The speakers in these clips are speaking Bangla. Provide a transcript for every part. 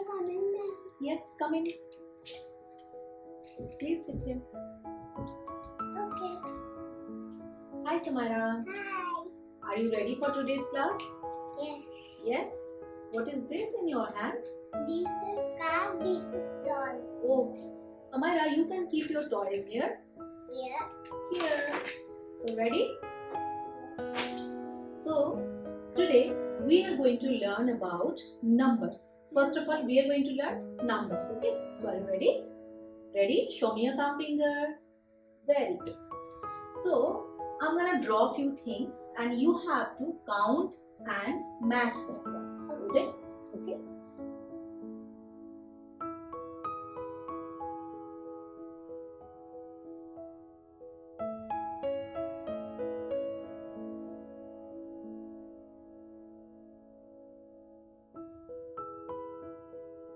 come in there? Yes, come in. Please sit here. Okay. Hi, Samara. Hi. Are you ready for today's class? Yes. Yes. What is this in your hand? This is car. This is doll. Okay. Samara, you can keep your toys here. Yeah. Here. So ready? So today we are going to learn about numbers. First of all, we are going to learn numbers. Okay. So are you ready? Ready? Show me your thumb finger. Very good. So I'm gonna draw a few things and you have to count and match them. Okay? Okay?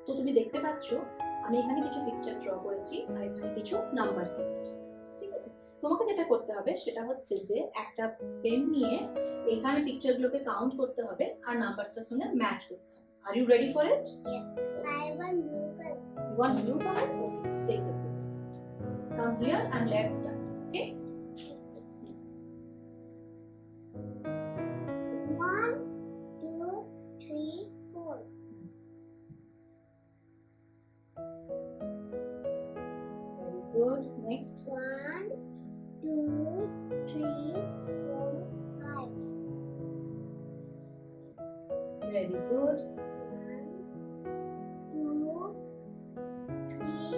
তো তুমি দেখতে পাচ্ছ আমি এখানে কিছু পিকচার ড্র করেছি আর এখানে কিছু নাম্বারস লিখেছি। ঠিক আছে? তোমাকে যেটা করতে হবে সেটা হচ্ছে যে একটা পেন নিয়ে এখানে পিকচারগুলোকে কাউন্ট করতে হবে আর নাম্বারসটার সঙ্গে ম্যাচ করতে হবে। Are you ready for it? Yes. I want blue color. You want blue color? Okay, take the blue. Come here and let's start. Okay? 1, 2, 3, 4. Very good. Next. 1, 2, 3, 4, 5. Very good. 1, 2, 3,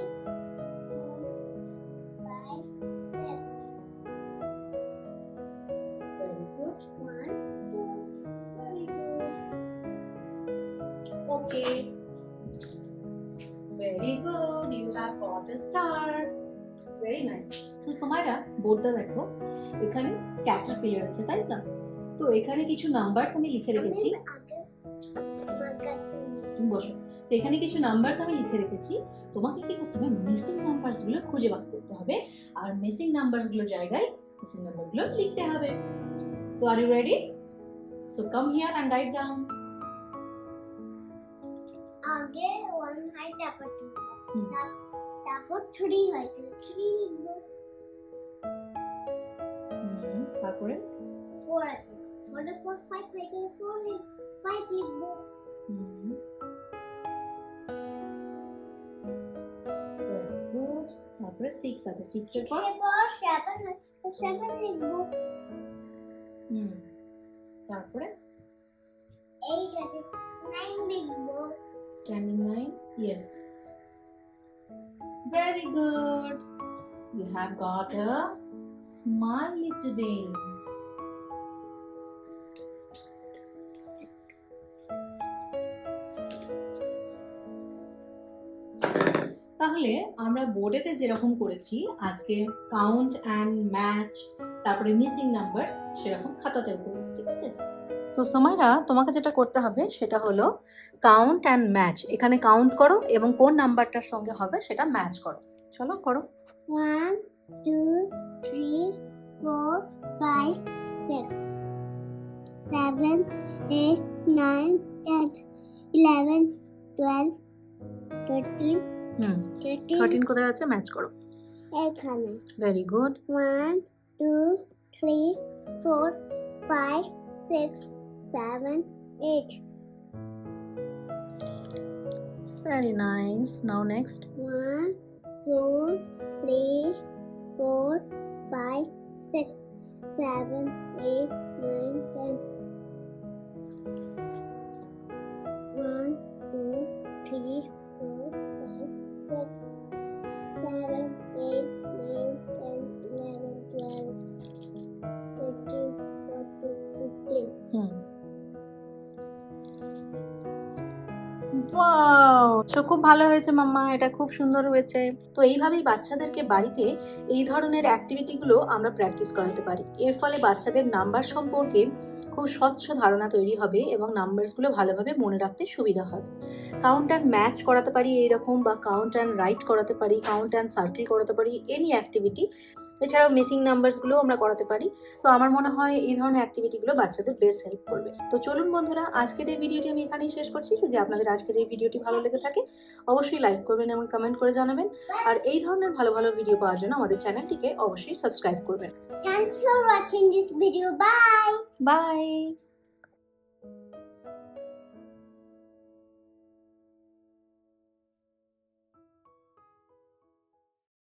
4, 5, 6. Very good. 1, 2. Very good. Okay. Very good. You have got a star. Very nice. So Samara, বোর্ডটা দেখো এখানে ক্যাটারপিলার আছে তাই তো? তো এখানে কিছু নাম্বারস আমি লিখে রেখেছি। তুমি বসো। তো এখানে কিছু নাম্বারস আমি লিখে রেখেছি। তোমাকে কি করতে হবে? মিসিং নাম্বারস গুলো খুঁজে বার করতে হবে আর মিসিং নাম্বারস গুলোর জায়গায় মিসিং নাম্বারগুলো লিখতে হবে। তো are you ready? So come here and write down. আগে 1 হয় তারপর 2 হুম। তারপর 3 হয় 3 লিখবো। তারপরে 4 আছে 4 এর পর 5 হয়ে গেলে 5 লিখবো। very good. তারপরে 6 আছে 6 এর 6 পর এর পর 7 হয় 7 লিখবো। তারপরে 8 আছে 9 লিখবো। standing line. Yes. Very good. You have got a smiley today. তাহলে আমরা বোর্ডেতে যেরকম করেছি আজকে কাউন্ট অ্যান্ড ম্যাচ তারপরে মিসিং নাম্বারস সেরকম খাতাতেও করব। ঠিক আছে? তো সময়রা তোমাকে যেটা করতে হবে সেটা হলো কাউন্ট অ্যান্ড ম্যাচ। এখানে কাউন্ট করো এবং কোন নাম্বারটার সঙ্গে হবে সেটা ম্যাচ করো। চলো করো। 1, 2, 3, 4, 5, 6, 7, 8, 9, 10, 11, 12, 13, 13 কোথায় আছে? ম্যাচ করো। এখানে very good. 1, 2, 3, 4, 5, 6, 7, 8. Very nice. Now next. 1, 2, 3, 4, 5, 6, 7, 8, 9, 10. 1, 2, 3, 4, 5, 6, 7, 8, 9, 10, 11, 12, 13, 14, 15. Wow, খুব ভালো হয়েছে মাম্মা, এটা খুব সুন্দর হয়েছে। তো এইভাবেই বাচ্চাদেরকে বাড়িতে এই ধরনের অ্যাক্টিভিটিগুলো আমরা প্র্যাকটিস করাতে পারি। এর ফলে বাচ্চাদের নাম্বার সম্পর্কে খুব স্বচ্ছ ধারণা তৈরি হবে এবং নাম্বারসগুলো ভালোভাবে মনে রাখতে সুবিধা হবে। কাউন্ট অ্যান্ড ম্যাচ করাতে পারি এইরকম, বা কাউন্ট অ্যান্ড রাইট করাতে পারি, কাউন্ট অ্যান্ড সার্কেল করাতে পারি, এনি অ্যাক্টিভিটি এছাড়াও মিসিং নাম্বারসগুলো আমরা করাতে পারি। তো আমার মনে হয় এই ধরনের অ্যাক্টিভিটিগুলো বাচ্চাদের বেশ হেল্প করবে। তো চলুন বন্ধুরা, আজকের এই ভিডিওটি আমি এখানেই শেষ করছি। যদি আপনাদের আজকের এই ভিডিওটি ভালো লেগে থাকে অবশ্যই লাইক করবেন এবং কমেন্ট করে জানাবেন। আর এই ধরনের ভালো ভালো ভিডিও পাওয়ার জন্য আমাদের চ্যানেলটিকে অবশ্যই সাবস্ক্রাইব করবেন। Thanks for watching this video. Bye. By.